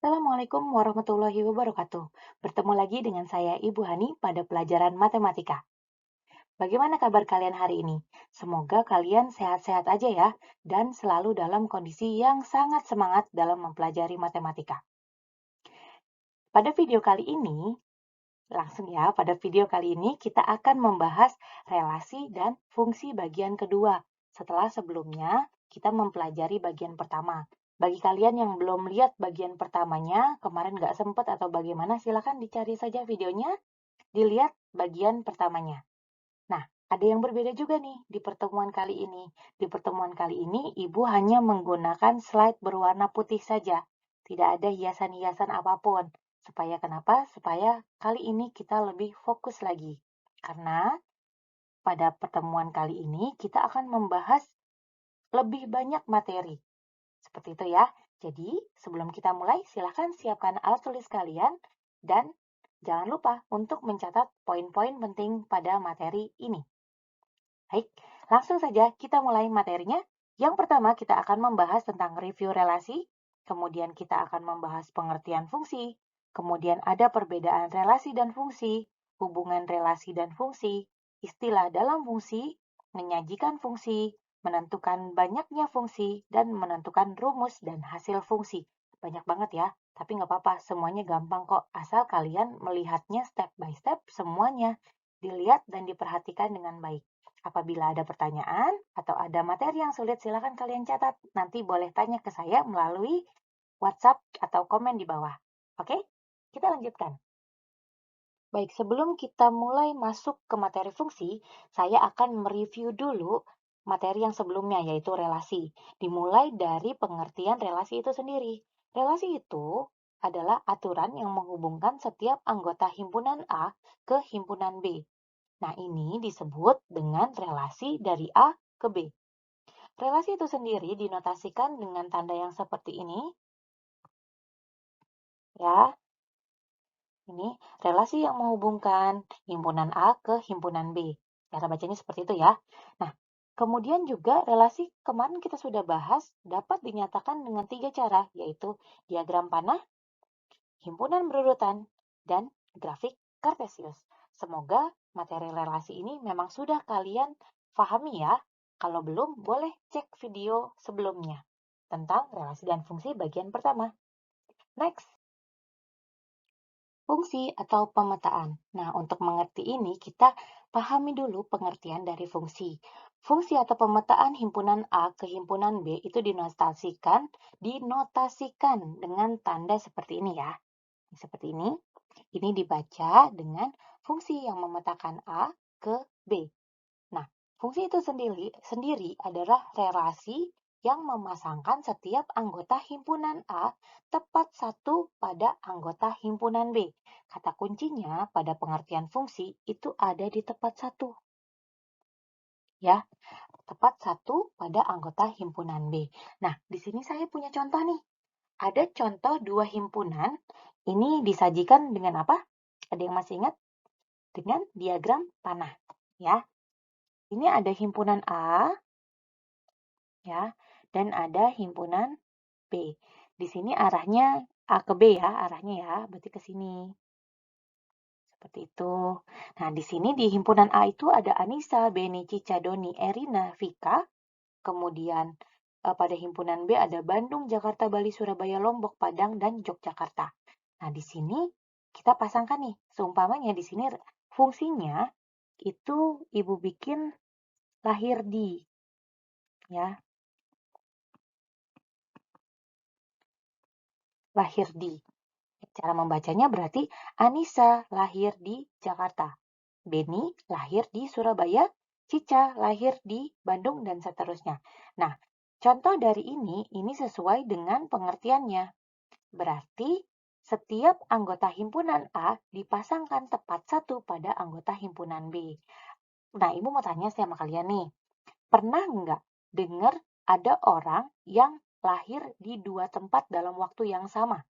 Assalamualaikum warahmatullahi wabarakatuh. Bertemu lagi dengan saya Ibu Hani pada pelajaran matematika. Bagaimana kabar kalian hari ini? Semoga kalian sehat-sehat aja ya, dan selalu dalam kondisi yang sangat semangat dalam mempelajari matematika. Pada video kali ini, pada video kali ini kita akan membahas relasi dan fungsi bagian kedua. Setelah sebelumnya kita mempelajari bagian pertama. Bagi kalian yang belum lihat bagian pertamanya, kemarin nggak sempat atau bagaimana, silakan dicari saja videonya, dilihat bagian pertamanya. Nah, ada yang berbeda juga nih di pertemuan kali ini. Di pertemuan kali ini, Ibu hanya menggunakan slide berwarna putih saja. Tidak ada hiasan-hiasan apapun. Supaya kenapa? Supaya kali ini kita lebih fokus lagi. Karena pada pertemuan kali ini kita akan membahas lebih banyak materi. Seperti itu ya. Jadi, sebelum kita mulai, silahkan siapkan alat tulis kalian dan jangan lupa untuk mencatat poin-poin penting pada materi ini. Baik, langsung saja kita mulai materinya. Yang pertama, kita akan membahas tentang review relasi, kemudian kita akan membahas pengertian fungsi, kemudian ada perbedaan relasi dan fungsi, hubungan relasi dan fungsi, istilah dalam fungsi, menyajikan fungsi, menentukan banyaknya fungsi, dan menentukan rumus dan hasil fungsi. Banyak banget ya, tapi nggak apa-apa, semuanya gampang kok, asal kalian melihatnya step by step, semuanya dilihat dan diperhatikan dengan baik. Apabila ada pertanyaan atau ada materi yang sulit, silakan kalian catat. Nanti boleh tanya ke saya melalui WhatsApp atau komen di bawah. Oke, kita lanjutkan. Baik, sebelum kita mulai masuk ke materi fungsi, saya akan mereview dulu materi yang sebelumnya, yaitu relasi. Dimulai dari pengertian relasi itu sendiri. Relasi itu adalah aturan yang menghubungkan setiap anggota himpunan A ke himpunan B. Nah, ini disebut dengan relasi dari A ke B. Relasi itu sendiri dinotasikan dengan tanda yang seperti ini, ya. Ini relasi yang menghubungkan himpunan A ke himpunan B. Cara bacanya seperti itu ya. Nah, kemudian juga relasi kemarin kita sudah bahas dapat dinyatakan dengan 3 cara, yaitu diagram panah, himpunan berurutan, dan grafik kartesius. Semoga materi relasi ini memang sudah kalian pahami ya. Kalau belum, boleh cek video sebelumnya tentang relasi dan fungsi bagian pertama. Next, fungsi atau pemetaan. Nah, untuk mengerti ini, kita pahami dulu pengertian dari fungsi. Fungsi atau pemetaan himpunan A ke himpunan B itu dinotasikan dengan tanda seperti ini ya. Seperti ini. Ini dibaca dengan fungsi yang memetakan A ke B. Nah, fungsi itu sendiri adalah relasi yang memasangkan setiap anggota himpunan A tepat satu pada anggota himpunan B. Kata kuncinya pada pengertian fungsi itu ada di tepat satu. Ya, tepat satu pada anggota himpunan B. Nah, di sini saya punya contoh nih. Ada contoh dua himpunan, ini disajikan dengan apa? Ada yang masih ingat? Dengan diagram panah. Ya, ini ada himpunan A, ya, dan ada himpunan B. Di sini arahnya A ke B ya, arahnya ya, berarti ke sini. Seperti itu. Nah, di sini di himpunan A itu ada Anissa, Beni, Cica, Doni, Erina, Vika. Kemudian pada himpunan B ada Bandung, Jakarta, Bali, Surabaya, Lombok, Padang, dan Yogyakarta. Nah, di sini kita pasangkan nih, seumpamanya di sini fungsinya itu Ibu bikin lahir di, ya, lahir di. Cara membacanya berarti Anissa lahir di Jakarta, Beni lahir di Surabaya, Cica lahir di Bandung, dan seterusnya. Nah, contoh dari ini sesuai dengan pengertiannya. Berarti setiap anggota himpunan A dipasangkan tepat satu pada anggota himpunan B. Nah, Ibu mau tanya sama kalian nih, pernah nggak dengar ada orang yang lahir di dua tempat dalam waktu yang sama?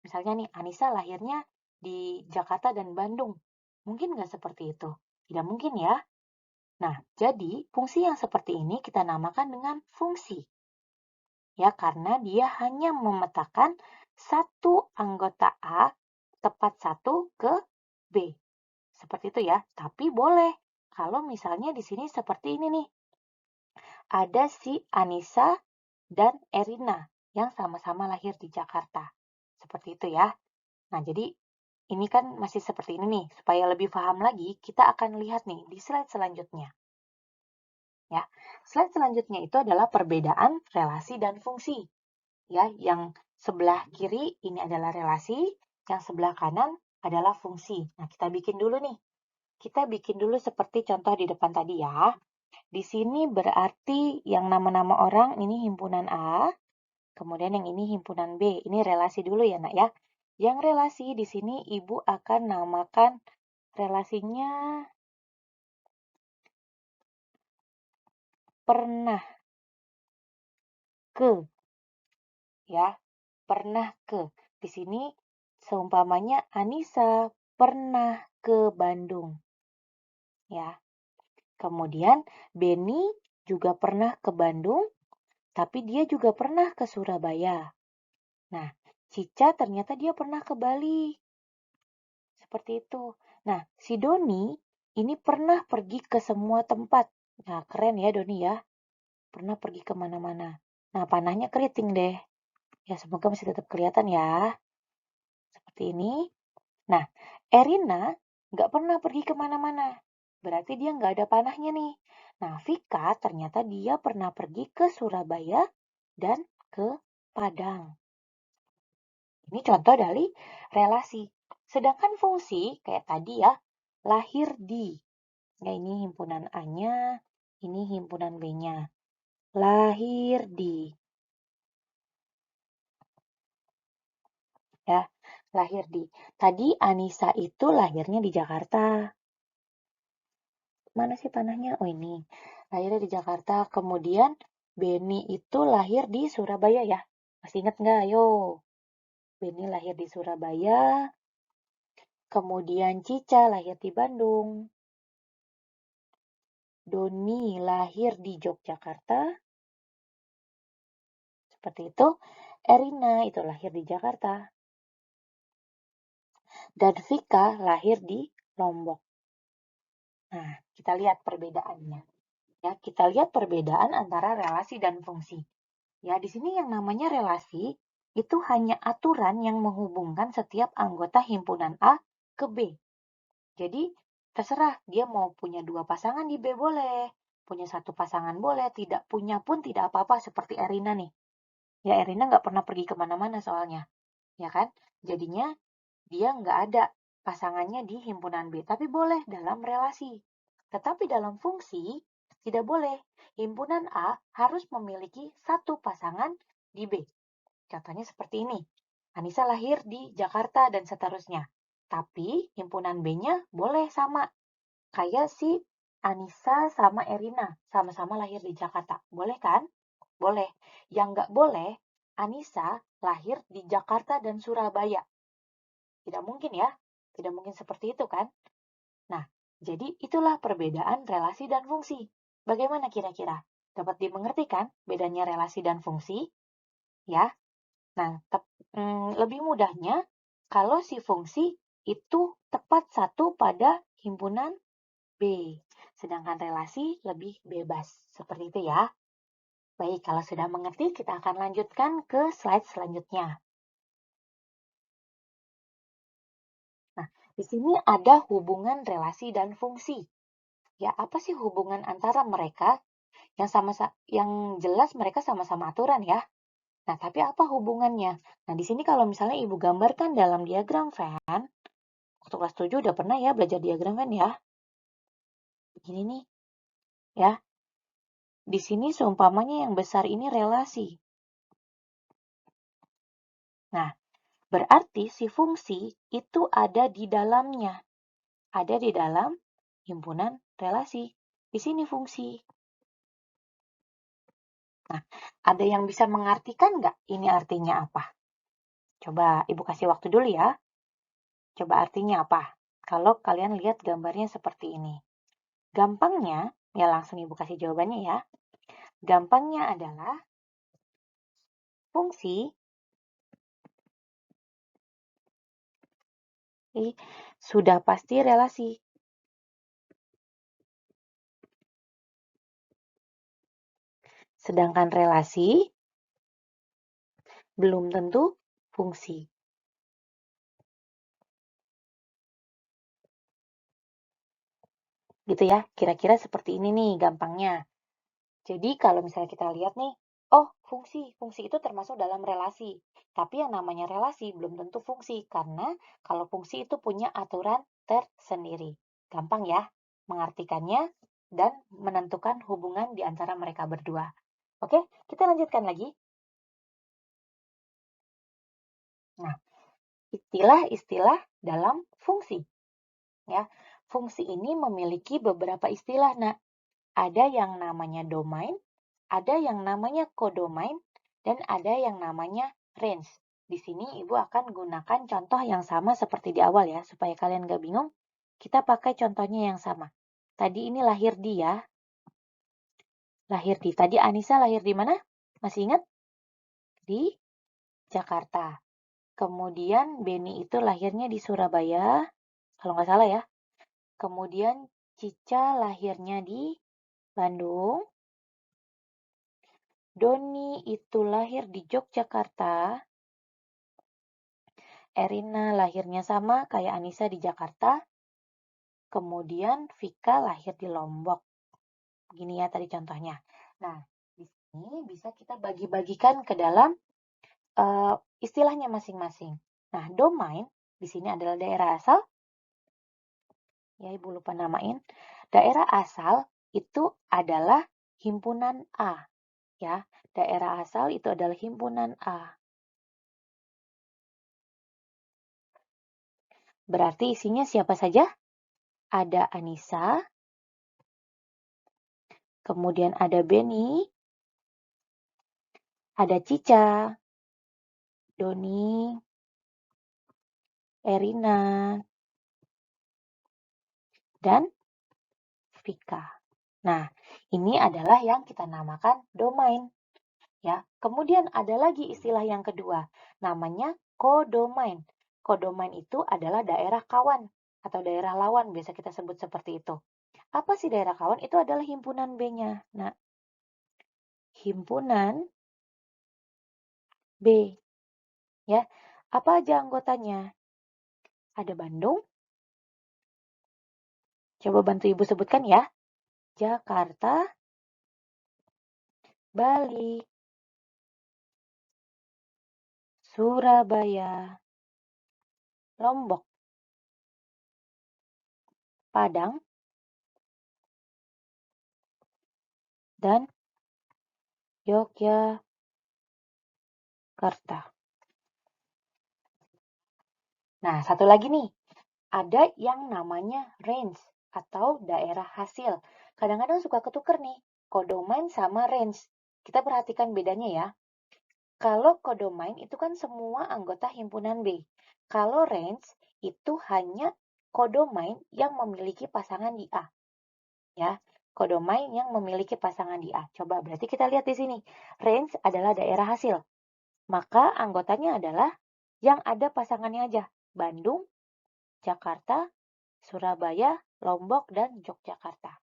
Misalnya nih, Anissa lahirnya di Jakarta dan Bandung. Mungkin nggak seperti itu? Tidak mungkin ya. Nah, jadi fungsi yang seperti ini kita namakan dengan fungsi. Ya, karena dia hanya memetakan satu anggota A tepat satu ke B. Seperti itu ya. Tapi boleh kalau misalnya di sini seperti ini nih. Ada si Anissa dan Erina yang sama-sama lahir di Jakarta. Seperti itu ya. Nah, jadi ini kan masih seperti ini nih. Supaya lebih paham lagi, kita akan lihat nih di slide selanjutnya. Ya, slide selanjutnya itu adalah perbedaan relasi dan fungsi. Ya, yang sebelah kiri ini adalah relasi, yang sebelah kanan adalah fungsi. Nah, kita bikin dulu nih. Kita bikin dulu seperti contoh di depan tadi ya. Di sini berarti yang nama-nama orang ini himpunan A, kemudian yang ini himpunan B. Ini relasi dulu ya, Nak ya. Yang relasi di sini Ibu akan namakan relasinya pernah ke, ya. Pernah ke. Di sini seumpamanya Anissa pernah ke Bandung, ya. Kemudian Benny juga pernah ke Bandung, tapi dia juga pernah ke Surabaya. Nah, Cica ternyata dia pernah ke Bali. Seperti itu. Nah, si Doni ini pernah pergi ke semua tempat. Nah, keren ya Doni ya. Pernah pergi kemana-mana. Nah, panahnya keriting deh. Ya, semoga masih tetap kelihatan ya. Seperti ini. Nah, Erina nggak pernah pergi kemana-mana. Berarti dia nggak ada panahnya nih. Nah, Vika ternyata dia pernah pergi ke Surabaya dan ke Padang. Ini contoh dari relasi. Sedangkan fungsi, kayak tadi ya, lahir di. Ya, ini himpunan A-nya, ini himpunan B-nya. Lahir di. Ya, lahir di. Tadi Anissa itu lahirnya di Jakarta. Mana sih panahnya? Oh ini. Lahirnya di Jakarta. Kemudian Beni itu lahir di Surabaya ya. Masih ingat nggak? Ayo. Beni lahir di Surabaya. Kemudian Cica lahir di Bandung. Doni lahir di Yogyakarta. Seperti itu. Erina itu lahir di Jakarta. Dan Vika lahir di Lombok. Nah, kita lihat perbedaannya. Ya, kita lihat perbedaan antara relasi dan fungsi. Ya, di sini yang namanya relasi itu hanya aturan yang menghubungkan setiap anggota himpunan A ke B. Jadi, terserah dia mau punya dua pasangan di B boleh, punya satu pasangan boleh, tidak punya pun tidak apa-apa seperti Erina nih. Ya, Erina nggak pernah pergi kemana-mana soalnya, ya kan? Jadinya dia nggak ada pasangannya di himpunan B, tapi boleh dalam relasi. Tetapi dalam fungsi, tidak boleh. Himpunan A harus memiliki satu pasangan di B. Contohnya seperti ini. Anissa lahir di Jakarta dan seterusnya. Tapi himpunan B-nya boleh sama. Kayak si Anissa sama Erina. Sama-sama lahir di Jakarta. Boleh kan? Boleh. Yang nggak boleh, Anissa lahir di Jakarta dan Surabaya. Tidak mungkin ya. Tidak mungkin seperti itu kan? Nah, jadi itulah perbedaan relasi dan fungsi. Bagaimana kira-kira? Dapat dimengerti kan bedanya relasi dan fungsi? Ya. Nah, lebih mudahnya kalau si fungsi itu tepat satu pada himpunan B. Sedangkan relasi lebih bebas. Seperti itu ya. Baik, kalau sudah mengerti, kita akan lanjutkan ke slide selanjutnya. Nah, di sini ada hubungan relasi dan fungsi. Ya, apa sih hubungan antara mereka? Yang jelas mereka sama-sama aturan ya. Nah, tapi apa hubungannya? Nah, di sini kalau misalnya Ibu gambarkan dalam diagram Venn, waktu kelas 7 udah pernah ya belajar diagram Venn ya. Begini nih, ya. Di sini seumpamanya yang besar ini relasi. Nah, berarti si fungsi itu ada di dalamnya. Ada di dalam himpunan relasi. Di sini fungsi. Nah, ada yang bisa mengartikan nggak ini artinya apa? Coba Ibu kasih waktu dulu ya. Coba artinya apa? Kalau kalian lihat gambarnya seperti ini. Gampangnya, ya langsung Ibu kasih jawabannya ya. Gampangnya adalah fungsi sudah pasti relasi. Sedangkan relasi belum tentu fungsi. Gitu ya, kira-kira seperti ini nih gampangnya. Jadi kalau misalnya kita lihat nih, oh fungsi itu termasuk dalam relasi. Tapi yang namanya relasi belum tentu fungsi, karena kalau fungsi itu punya aturan tersendiri. Gampang ya mengartikannya dan menentukan hubungan di antara mereka berdua. Oke, kita lanjutkan lagi. Nah, istilah-istilah dalam fungsi. Ya, fungsi ini memiliki beberapa istilah. Nah, ada yang namanya domain, ada yang namanya kodomain, dan ada yang namanya range. Di sini Ibu akan gunakan contoh yang sama seperti di awal ya, supaya kalian gak bingung. Kita pakai contohnya yang sama. Tadi ini lahir di ya. Lahir di. Tadi Anissa lahir di mana? Masih ingat? Di Jakarta. Kemudian Beni itu lahirnya di Surabaya, kalau nggak salah ya. Kemudian Cica lahirnya di Bandung. Doni itu lahir di Yogyakarta. Erina lahirnya sama kayak Anissa di Jakarta. Kemudian Vika lahir di Lombok. Begini ya tadi contohnya. Nah, di sini bisa kita bagi-bagikan ke dalam istilahnya masing-masing. Nah, domain di sini adalah daerah asal. Ya, Ibu lupa namain. Daerah asal itu adalah himpunan A. Ya, daerah asal itu adalah himpunan A. Berarti isinya siapa saja? Ada Anissa, kemudian ada Beni, ada Cica, Doni, Erina, dan Vika. Nah, ini adalah yang kita namakan domain. Ya, kemudian ada lagi istilah yang kedua, namanya kodomain. Kodomain itu adalah daerah kawan atau daerah lawan, biasa kita sebut seperti itu. Apa sih daerah kawan? Itu adalah himpunan B-nya. Nah, himpunan B. Ya, apa aja anggotanya? Ada Bandung. Coba bantu Ibu sebutkan ya. Jakarta, Bali, Surabaya, Lombok, Padang, dan Yogyakarta. Nah, satu lagi nih. Ada yang namanya range atau daerah hasil. Kadang-kadang suka ketuker nih, kodomain sama range. Kita perhatikan bedanya ya. Kalau kodomain itu kan semua anggota himpunan B. Kalau range itu hanya kodomain yang memiliki pasangan di A. Ya, kodomain yang memiliki pasangan di A. Coba berarti kita lihat di sini. Range adalah daerah hasil. Maka anggotanya adalah yang ada pasangannya aja. Bandung, Jakarta, Surabaya, Lombok, dan Yogyakarta.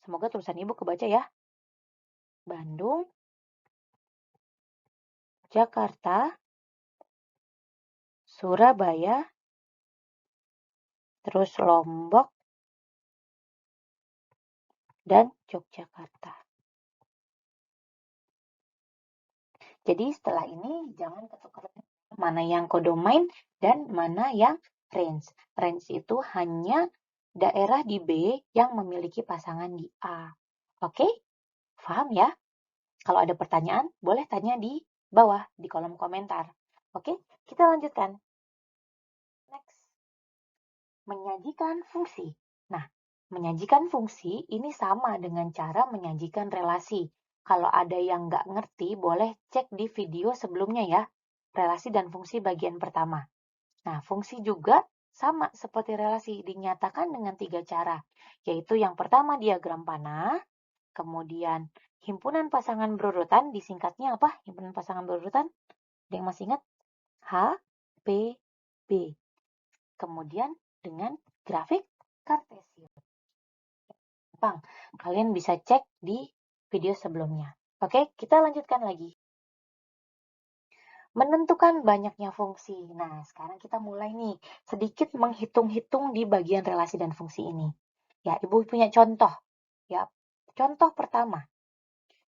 Semoga tulisan Ibu kebaca ya. Bandung, Jakarta, Surabaya, terus Lombok, dan Yogyakarta. Jadi setelah ini jangan ketukar mana yang kodomain dan mana yang range. Range itu hanya daerah di B yang memiliki pasangan di A. Oke? Paham ya? Kalau ada pertanyaan, boleh tanya di bawah, di kolom komentar. Oke? Kita lanjutkan. Next. Menyajikan fungsi. Nah, menyajikan fungsi ini sama dengan cara menyajikan relasi. Kalau ada yang nggak ngerti, boleh cek di video sebelumnya ya. Relasi dan fungsi bagian pertama. Nah, fungsi juga sama seperti relasi, dinyatakan dengan 3 cara. Yaitu yang pertama diagram panah, kemudian himpunan pasangan berurutan, disingkatnya apa? Himpunan pasangan berurutan? Ada yang masih ingat? H, P, B. kemudian dengan grafik kartesius. Gampang, kalian bisa cek di video sebelumnya. Oke, kita lanjutkan lagi. Menentukan banyaknya fungsi. Nah, sekarang kita mulai nih, sedikit menghitung-hitung di bagian relasi dan fungsi ini. Ya, Ibu punya contoh. Ya, contoh pertama.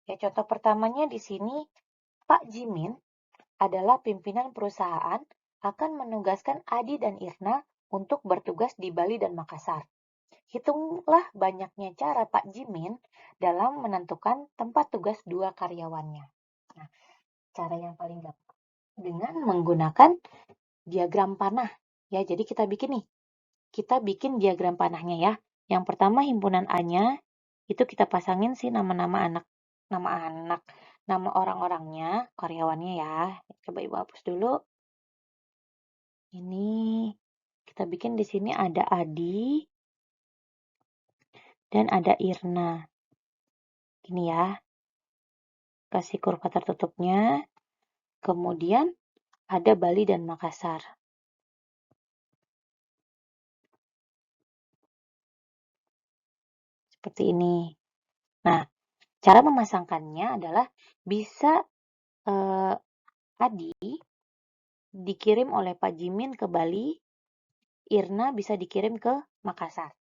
Ya, contoh pertamanya di sini, Pak Jimin adalah pimpinan perusahaan akan menugaskan Adi dan Irna untuk bertugas di Bali dan Makassar. Hitunglah banyaknya cara Pak Jimin dalam menentukan tempat tugas dua karyawannya. Nah, cara yang paling gampang dengan menggunakan diagram panah. Ya, jadi kita bikin diagram panahnya ya. Yang pertama himpunan A-nya itu kita pasangin sih nama orang-orangnya, karyawannya ya. Coba Ibu hapus dulu. Ini kita bikin di sini ada Adi dan ada Irna. Ini ya. Kasih kurva tertutupnya. Kemudian ada Bali dan Makassar. Seperti ini. Nah, cara memasangkannya adalah bisa Adi dikirim oleh Pak Jimin ke Bali, Irna bisa dikirim ke Makassar.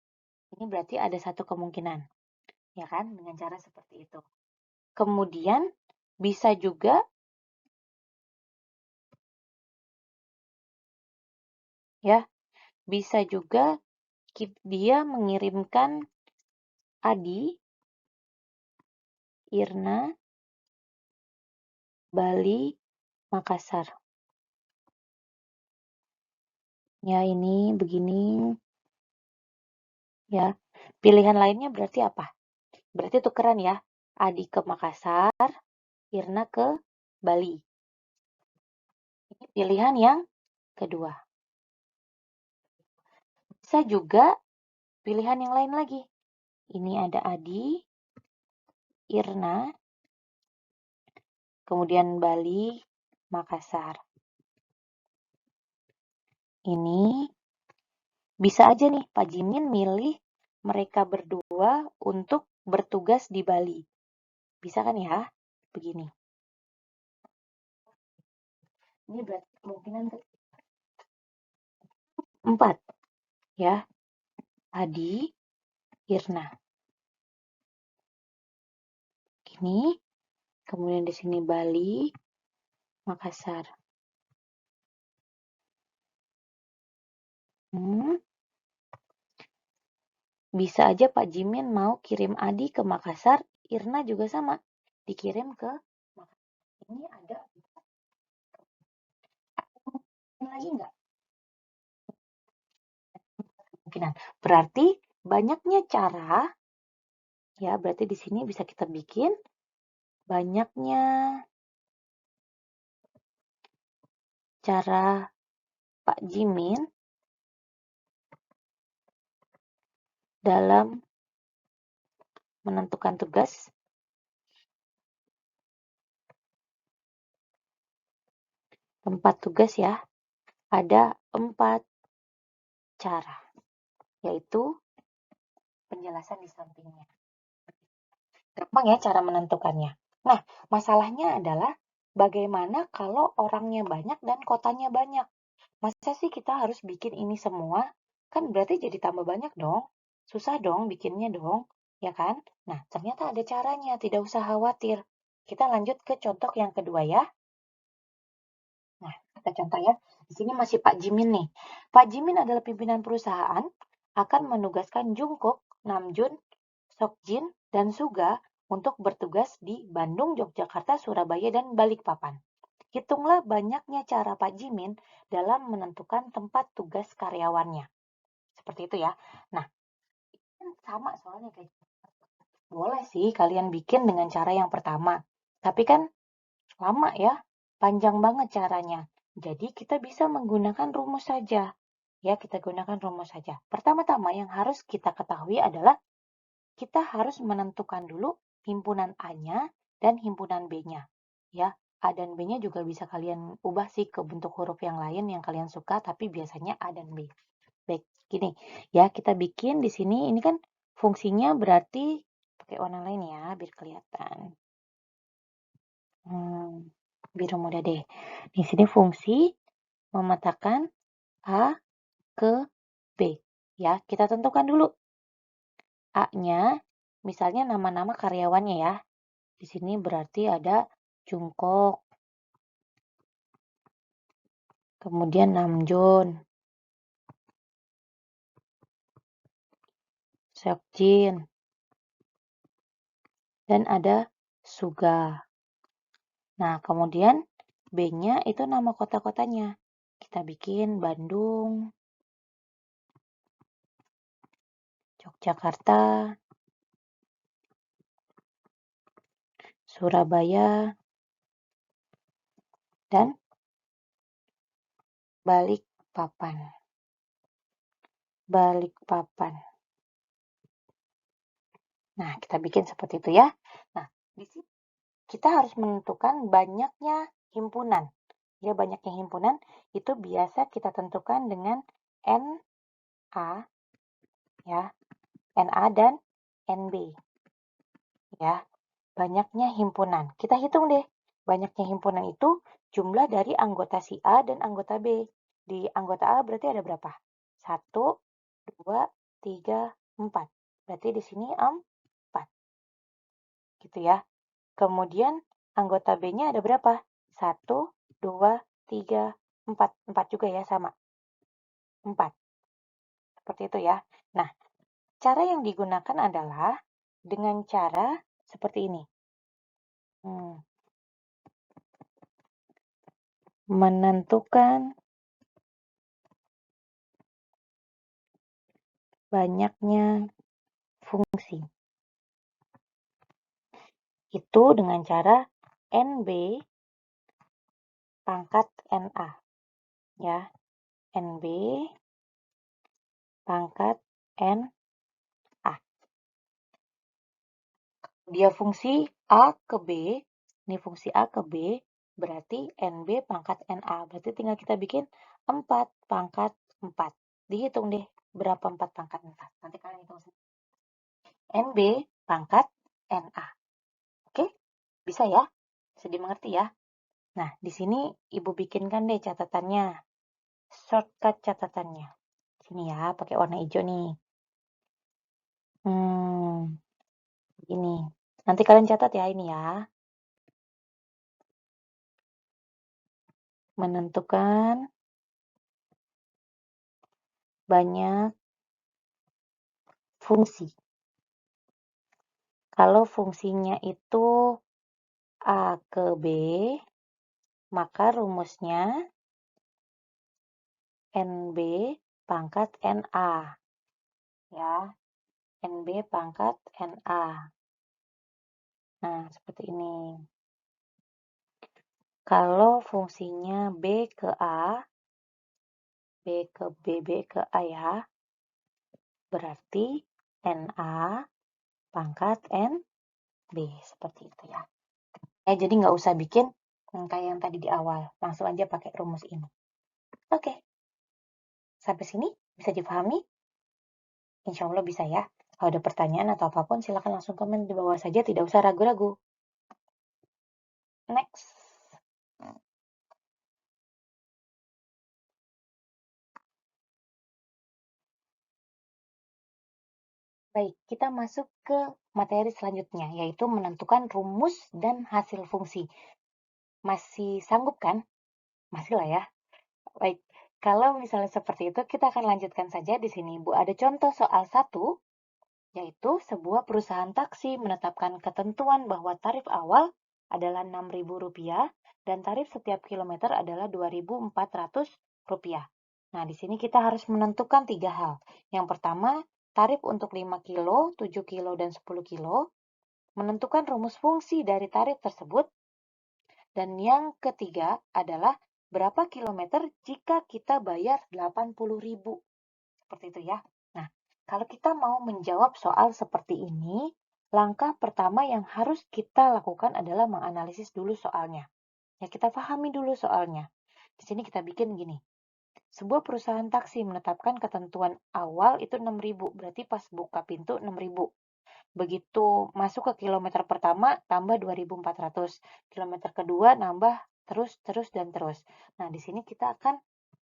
Ini berarti ada satu kemungkinan, ya kan, dengan cara seperti itu. Kemudian bisa juga dia mengirimkan Adi, Irna, Bali, Makassar. Ya, ini begini. Ya, pilihan lainnya berarti apa? Berarti tukeran ya. Adi ke Makassar, Irna ke Bali. Ini pilihan yang kedua. Bisa juga pilihan yang lain lagi. Ini ada Adi, Irna, kemudian Bali, Makassar. Ini bisa aja nih Pak Jimin milih mereka berdua untuk bertugas di Bali. Bisa kan ya? Begini. Ini berarti kemungkinan 4. Ya. Adi, Irna. Gini. Kemudian di sini Bali, Makassar. Bisa aja Pak Jimin mau kirim Adi ke Makassar, Irna juga sama. Dikirim ke Makassar. Ini ada lagi nggak? Kemungkinan. Berarti banyaknya cara, ya berarti di sini bisa kita bikin banyaknya cara Pak Jimin dalam menentukan tugas tempat tugas ya. Ada 4 cara, yaitu penjelasan di sampingnya. Gampang ya cara menentukannya. Nah, masalahnya adalah bagaimana kalau orangnya banyak dan kotanya banyak? Masa sih kita harus bikin ini semua? Kan berarti jadi tambah banyak dong. Susah dong bikinnya dong, ya kan? Nah, ternyata ada caranya, tidak usah khawatir. Kita lanjut ke contoh yang kedua ya. Nah, kita contoh ya. Di sini masih Pak Jimin nih. Pak Jimin adalah pimpinan perusahaan, akan menugaskan Jungkook, Namjoon, Seokjin, dan Suga untuk bertugas di Bandung, Yogyakarta, Surabaya, dan Balikpapan. Hitunglah banyaknya cara Pak Jimin dalam menentukan tempat tugas karyawannya. Seperti itu ya. Nah, kan sama soalnya kayak boleh sih kalian bikin dengan cara yang pertama. Tapi kan lama ya, panjang banget caranya. Jadi kita bisa menggunakan rumus saja. Ya, kita gunakan rumus saja. Pertama-tama yang harus kita ketahui adalah kita harus menentukan dulu himpunan A-nya dan himpunan B-nya. Ya, A dan B-nya juga bisa kalian ubah sih ke bentuk huruf yang lain yang kalian suka, tapi biasanya A dan B. Baik, gini ya, kita bikin di sini, ini kan fungsinya berarti pakai warna lain ya, biar kelihatan. Biru muda deh. Di sini fungsi memetakan A ke B. Ya, kita tentukan dulu. A-nya, misalnya nama-nama karyawannya ya. Di sini berarti ada Jungkook, kemudian Namjoon, Seokjin, dan ada Suga. Nah, kemudian B-nya itu nama kota-kotanya. Kita bikin Bandung, Yogyakarta, Surabaya, dan Balikpapan. Balikpapan. Nah, kita bikin seperti itu ya. Nah, di sini kita harus menentukan banyaknya himpunan. Ya, banyaknya himpunan itu biasa kita tentukan dengan NA, ya, NA dan NB. Ya, banyaknya himpunan. Kita hitung deh. Banyaknya himpunan itu jumlah dari anggota si A dan anggota B. Di anggota A berarti ada berapa? 1, 2, 3, 4. Berarti di sini 4. Gitu ya. Kemudian anggota B-nya ada berapa? 1, 2, 3, 4. 4 juga ya, sama. 4. Seperti itu ya. Nah, cara yang digunakan adalah dengan cara seperti ini. Menentukan banyaknya fungsi. Itu dengan cara NB pangkat NA. Ya, NB pangkat NA. Dia fungsi A ke B, ini fungsi A ke B, berarti NB pangkat NA. Berarti tinggal kita bikin 4 pangkat 4. Dihitung deh, berapa 4 pangkat 4. Nanti kalian hitung sendiri. NB pangkat NA. Oke, bisa ya? Bisa dimengerti ya? Nah, di sini Ibu bikinkan deh catatannya. Shortcut catatannya. Sini ya, pakai warna hijau nih. Ini. Nanti kalian catat ya ini ya. Menentukan banyak fungsi. Kalau fungsinya itu A ke B, maka rumusnya NB pangkat NA. Ya, NB pangkat NA. Nah, seperti ini. Kalau fungsinya B ke A, B ke B, B ke A ya, berarti NA pangkat NB. Seperti itu ya. Jadi nggak usah bikin kayak yang tadi di awal. Langsung aja pakai rumus ini. Oke. Sampai sini bisa dipahami? Insya Allah bisa ya. Kalau ada pertanyaan atau apapun, silakan langsung komen di bawah saja. Tidak usah ragu-ragu. Next. Baik, kita masuk ke materi selanjutnya, yaitu menentukan rumus dan hasil fungsi. Masih sanggup kan? Masih lah ya. Baik, kalau misalnya seperti itu, kita akan lanjutkan saja di sini, Bu. Ada contoh soal 1, yaitu sebuah perusahaan taksi menetapkan ketentuan bahwa tarif awal adalah Rp6.000 dan tarif setiap kilometer adalah Rp2.400. Nah, di sini kita harus menentukan 3 hal. Yang pertama, tarif untuk 5 kilo, 7 kilo, dan 10 kilo, menentukan rumus fungsi dari tarif tersebut, dan yang ketiga adalah berapa kilometer jika kita bayar 80.000. Seperti itu ya. Nah, kalau kita mau menjawab soal seperti ini, langkah pertama yang harus kita lakukan adalah menganalisis dulu soalnya. Ya, kita pahami dulu soalnya. Di sini kita bikin gini. Sebuah perusahaan taksi menetapkan ketentuan awal itu 6.000, berarti pas buka pintu 6.000. Begitu masuk ke kilometer pertama, tambah 2.400. Kilometer kedua, nambah terus, dan terus. Nah, di sini kita akan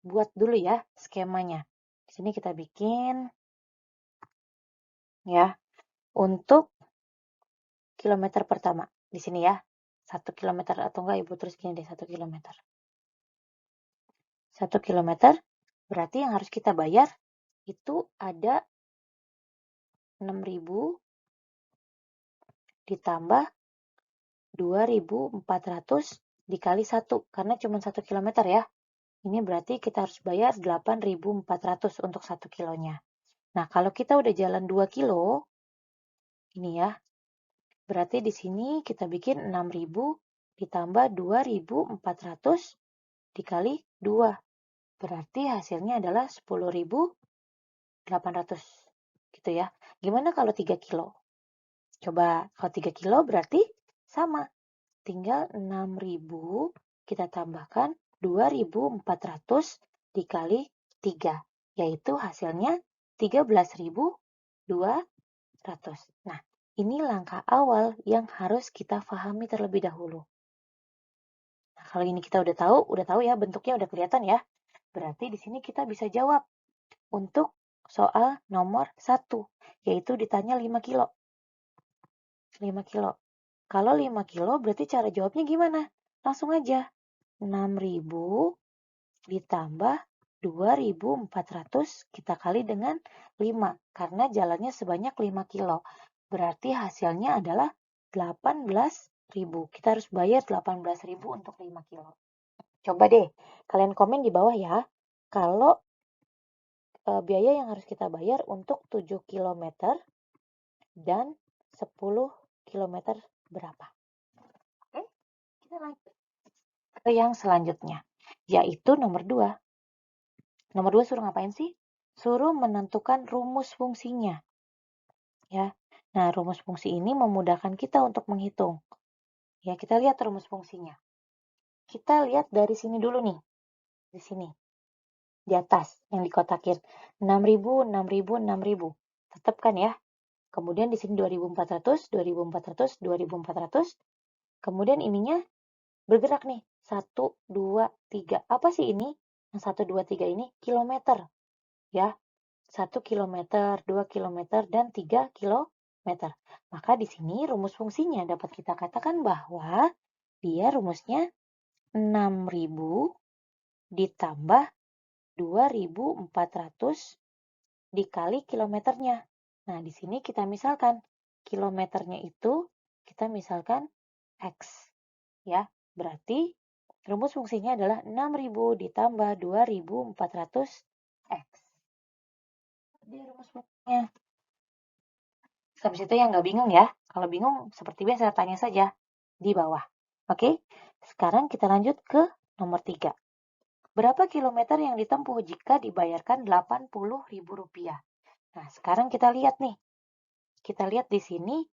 buat dulu ya skemanya. Di sini kita bikin ya, untuk kilometer pertama. Di sini ya, 1 kilometer atau enggak Ibu terus gini deh, 1 kilometer. 1 kilometer, berarti yang harus kita bayar itu ada 6.000 ditambah 2.400 dikali 1, karena cuma 1 kilometer ya. Ini berarti kita harus bayar 8.400 untuk 1 kilonya. Nah, kalau kita udah jalan 2 kilo, ini ya, berarti di sini kita bikin 6.000 ditambah 2.400 dikali 2. Berarti hasilnya adalah 10.800. Gitu ya. Gimana kalau 3 kilo? Coba, kalau 3 kilo berarti sama. Tinggal 6.000 kita tambahkan 2.400 dikali 3, yaitu hasilnya 13.200. Nah, ini langkah awal yang harus kita pahami terlebih dahulu. Nah, kalau ini kita udah tahu ya, bentuknya udah kelihatan ya. Berarti di sini kita bisa jawab untuk soal nomor 1, yaitu ditanya 5 kilo. 5 kilo. Kalau 5 kilo berarti cara jawabnya gimana? Langsung aja. 6.000 ditambah 2.400 kita kali dengan 5. Karena jalannya sebanyak 5 kilo. Berarti hasilnya adalah 18.000. Kita harus bayar 18.000 untuk 5 kilo. Coba deh, kalian komen di bawah ya. Kalau biaya yang harus kita bayar untuk 7 km dan 10 km berapa? Oke, kita lanjut ke yang selanjutnya, yaitu nomor 2. Nomor 2 suruh ngapain sih? Suruh menentukan rumus fungsinya. Ya. Nah, rumus fungsi ini memudahkan kita untuk menghitung. Ya, kita lihat rumus fungsinya. Kita lihat dari sini dulu nih. Di sini. Di atas yang dikotakin. 6.000, 6.000, 6.000. Tetap kan ya? Kemudian di sini 2.400, 2.400, 2.400. Kemudian ininya bergerak nih. 1, 2, 3. Apa sih ini? Yang 1, 2, 3 ini kilometer. Ya, 1 kilometer, 2 kilometer, dan 3 kilometer. Maka di sini rumus fungsinya dapat kita katakan bahwa dia rumusnya 6.000 ditambah 2.400 dikali kilometernya. Nah, di sini kita misalkan kilometernya itu kita misalkan X. Ya, berarti rumus fungsinya adalah 6.000 ditambah 2.400 X. Dia rumus fungsinya. Habis itu yang nggak bingung ya. Kalau bingung, seperti biasa, tanya saja di bawah. Oke, sekarang kita lanjut ke nomor 3. Berapa kilometer yang ditempuh jika dibayarkan Rp80.000? Nah, sekarang kita lihat nih. Kita lihat di sini,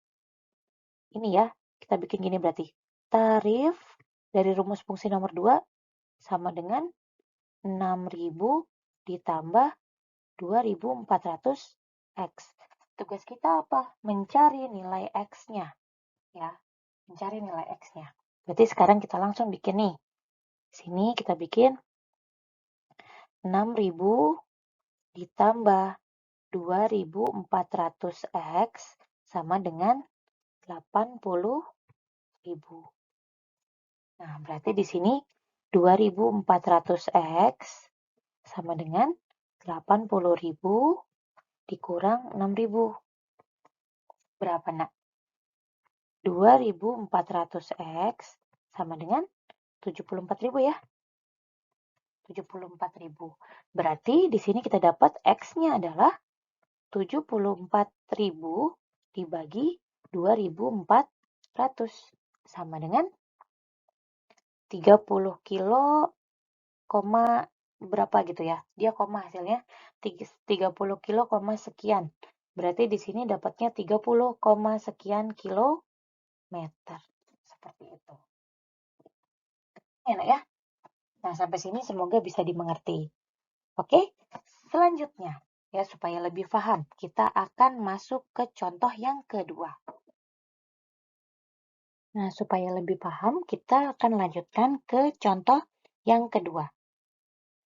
ini ya, kita bikin gini berarti. Tarif dari rumus fungsi nomor 2 sama dengan 6.000 ditambah 2.400 X. Tugas kita apa? Mencari nilai X-nya. Ya, mencari nilai X-nya. Berarti sekarang kita langsung bikin nih. Sini kita bikin 6.000 ditambah 2.400 X sama dengan 80.000. Nah, berarti di sini 2.400 X sama dengan 80.000 dikurang 6.000. Berapa, Nak? 2.400 X sama dengan 74.000 ya. 74.000. Berarti di sini kita dapat X-nya adalah 74.000 dibagi 2.400 sama dengan 30 kilo, berapa gitu ya. Dia koma hasilnya 30 kilo, sekian. Berarti di sini dapatnya 30, sekian kilometer. Seperti itu. Enak ya? Nah, sampai sini semoga bisa dimengerti. Oke, selanjutnya, ya supaya lebih paham, kita akan masuk ke contoh yang kedua. Nah, supaya lebih paham, kita akan lanjutkan ke contoh yang kedua.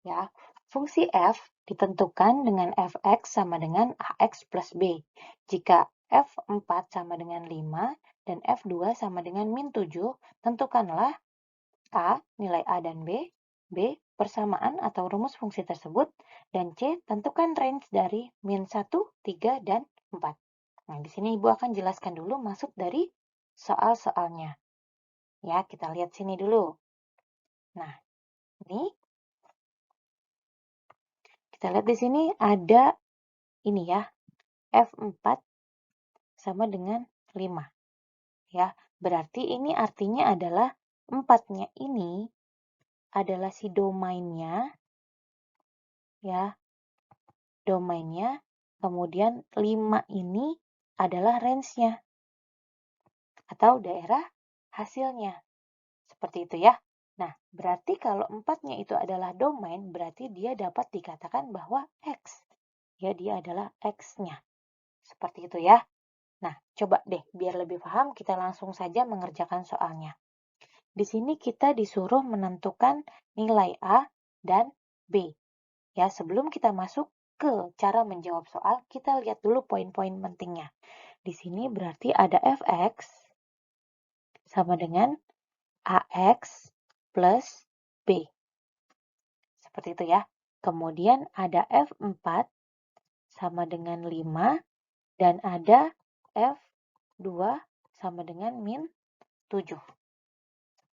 Ya, fungsi f ditentukan dengan fx sama dengan ax plus b. Jika f4 sama dengan 5 dan f2 sama dengan min 7, tentukanlah a, nilai a dan b, persamaan atau rumus fungsi tersebut, dan c, tentukan range dari min 1, 3, dan 4. Nah, di sini Ibu akan jelaskan dulu maksud dari soal-soalnya. Ya, kita lihat sini dulu. Nah, ini kita lihat di sini ada ini ya, F4 sama dengan 5. Ya, berarti ini artinya adalah 4-nya ini adalah si domainnya, ya, domainnya, kemudian 5 ini adalah range-nya atau daerah hasilnya. Seperti itu ya. Nah, berarti kalau 4-nya itu adalah domain, berarti dia dapat dikatakan bahwa X. Ya, dia adalah X-nya. Seperti itu ya. Nah, coba deh, biar lebih paham, kita langsung saja mengerjakan soalnya. Di sini kita disuruh menentukan nilai A dan B. Ya, sebelum kita masuk ke cara menjawab soal, kita lihat dulu poin-poin pentingnya. Di sini berarti ada Fx sama dengan AX plus B. Seperti itu ya. Kemudian ada F4 sama dengan 5 dan ada F2 sama dengan min 7.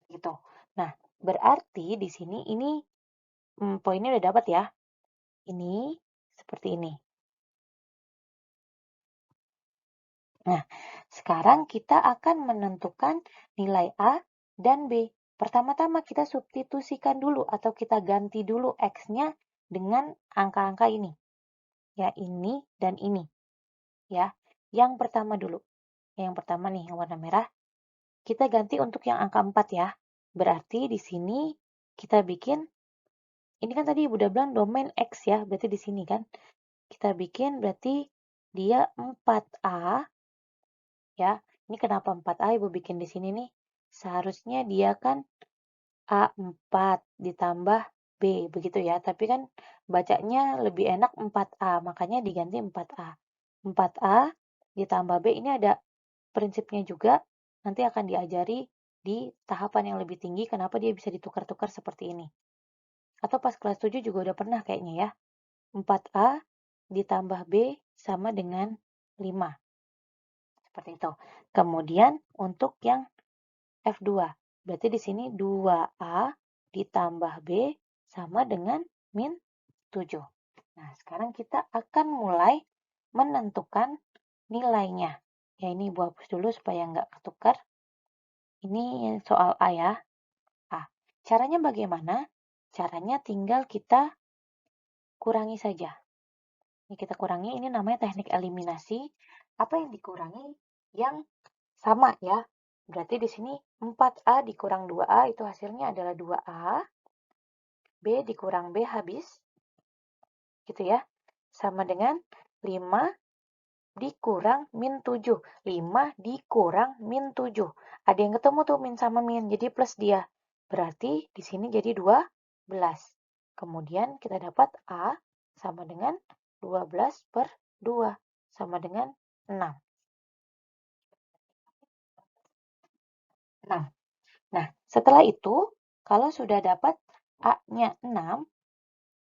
Gitu. Nah, berarti di sini ini poinnya udah dapat ya. Ini seperti ini. Nah, sekarang kita akan menentukan nilai A dan B. Pertama-tama kita substitusikan dulu atau kita ganti dulu X-nya dengan angka-angka ini. Ya, ini dan ini. Ya, yang pertama dulu. Yang pertama nih, yang warna merah. Kita ganti untuk yang angka 4 ya. Berarti di sini kita bikin, ini kan tadi Ibu udah bilang domain X ya, berarti di sini kan. Kita bikin berarti dia 4A. Ya, ini kenapa 4A Ibu bikin di sini nih? Seharusnya dia kan A4 ditambah B, begitu ya. Tapi kan bacanya lebih enak 4A, makanya diganti 4A. 4A ditambah B, ini ada prinsipnya juga, nanti akan diajari di tahapan yang lebih tinggi, kenapa dia bisa ditukar-tukar seperti ini. Atau pas kelas 7 juga udah pernah kayaknya ya. 4A ditambah B sama dengan 5. Seperti itu. Kemudian untuk yang F2. Berarti di sini 2A ditambah B sama dengan min 7. Nah, sekarang kita akan mulai menentukan nilainya. Ya, ini Ibu hapus dulu supaya nggak ketukar. Ini soal A ya. A. Caranya bagaimana? Caranya tinggal kita kurangi saja. Ini kita kurangi, ini namanya teknik eliminasi. Apa yang dikurangi? Yang sama ya. Berarti di sini 4A dikurang 2A itu hasilnya adalah 2A. B dikurang B habis. Gitu ya. Sama dengan 5 dikurang min 7. 5 dikurang min 7. Ada yang ketemu tuh min sama min, jadi plus dia. Berarti di sini jadi 12. Kemudian kita dapat A sama dengan 12 per 2 sama dengan 6. 6. Nah, setelah itu, kalau sudah dapat A-nya 6,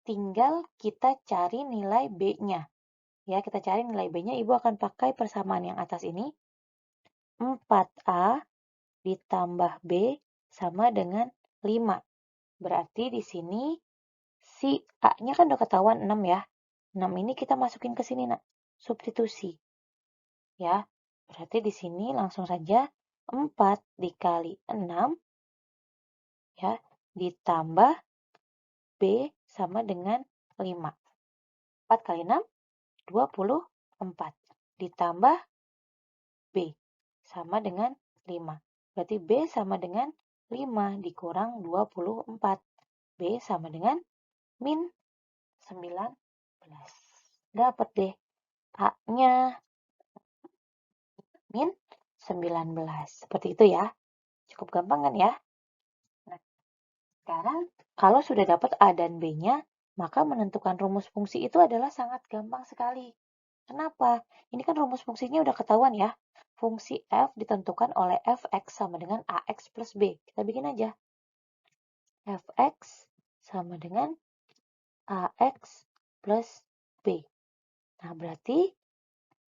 tinggal kita cari nilai B-nya. Ya, kita cari nilai B-nya, Ibu akan pakai persamaan yang atas ini. 4A ditambah B sama dengan 5. Berarti di sini si A-nya kan udah ketahuan 6 ya. 6 ini kita masukin ke sini, Nak. Substitusi. Ya, berarti di sini langsung saja 4 dikali 6 ya, ditambah B sama dengan 5. 4 kali 6, 24. Ditambah B sama dengan 5. Berarti B sama dengan dikurang 24. B sama dengan min 19. Dapat deh A-nya min 19. Seperti itu ya. Cukup gampang kan ya? Nah, sekarang kalau sudah dapat A dan B-nya, maka menentukan rumus fungsi itu adalah sangat gampang sekali. Kenapa? Ini kan rumus fungsinya udah ketahuan ya. Fungsi f ditentukan oleh fx sama dengan ax plus b. Kita bikin aja. Fx sama dengan ax plus b. Nah, berarti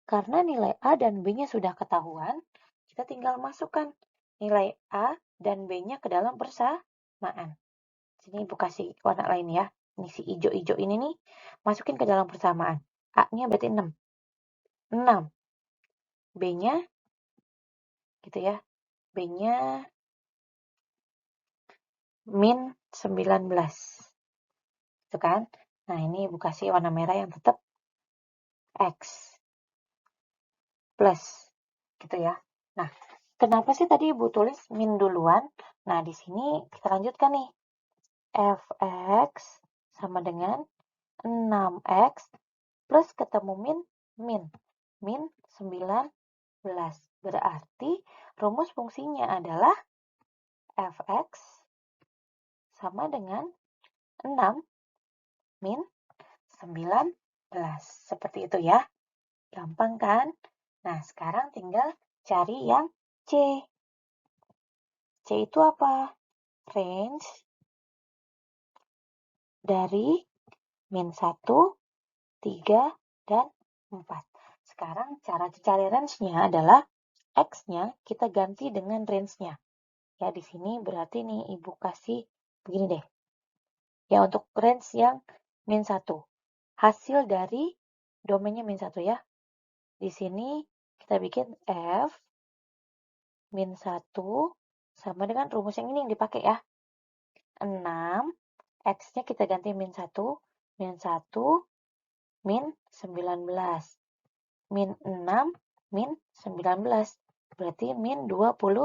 karena nilai A dan B-nya sudah ketahuan, kita tinggal masukkan nilai A dan B-nya ke dalam persamaan. Sini Ibu kasih warna lain ya. Ini si hijau-hijau ini nih, masukin ke dalam persamaan. A-nya berarti 6. 6. B-nya, gitu ya. B-nya min 19. Itu kan? Nah, ini Ibu kasih warna merah yang tetap X plus. Gitu ya. Nah, kenapa sih tadi Ibu tulis min duluan? Nah, di sini kita lanjutkan nih. Fx sama dengan 6x plus ketemu min. Min 19. Berarti rumus fungsinya adalah fx sama dengan 6 min 19. Seperti itu ya. Gampang kan? Nah, sekarang tinggal cari yang C. C itu apa? Range dari min 1, 3, dan 4. Sekarang cara cari range-nya adalah X-nya kita ganti dengan range-nya. Ya, di sini berarti nih Ibu kasih begini deh. Ya, untuk range yang min 1. Hasil dari domainnya min 1 ya. Di sini kita bikin F min 1 sama dengan rumus yang ini yang dipakai ya. 6, X-nya kita ganti min 1, min 1, min 19. Min 6, min 19. Berarti min 25.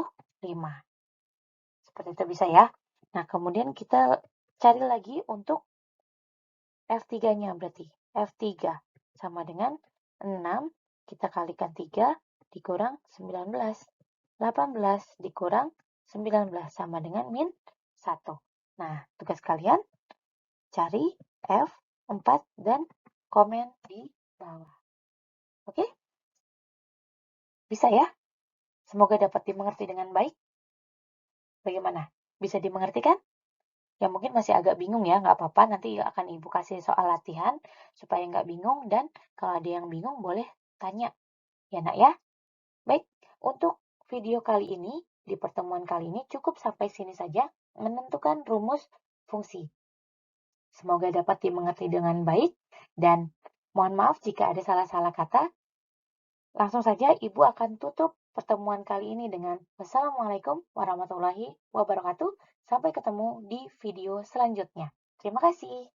Seperti itu bisa ya. Nah, kemudian kita cari lagi untuk F3-nya berarti. F3 sama dengan 6, kita kalikan 3, dikurang 19. 18 dikurang 19 sama dengan min 1. Nah, tugas kalian cari F, 4, dan komen di bawah. Oke? Bisa ya? Semoga dapat dimengerti dengan baik. Bagaimana? Bisa dimengerti kan? Ya mungkin masih agak bingung ya, nggak apa-apa. Nanti akan Ibu kasih soal latihan supaya nggak bingung. Dan kalau ada yang bingung boleh tanya. Ya nak ya? Baik, untuk video kali ini, di pertemuan kali ini cukup sampai sini saja menentukan rumus fungsi. Semoga dapat dimengerti dengan baik dan mohon maaf jika ada salah-salah kata. Langsung saja Ibu akan tutup pertemuan kali ini dengan wassalamualaikum warahmatullahi wabarakatuh. Sampai ketemu di video selanjutnya. Terima kasih.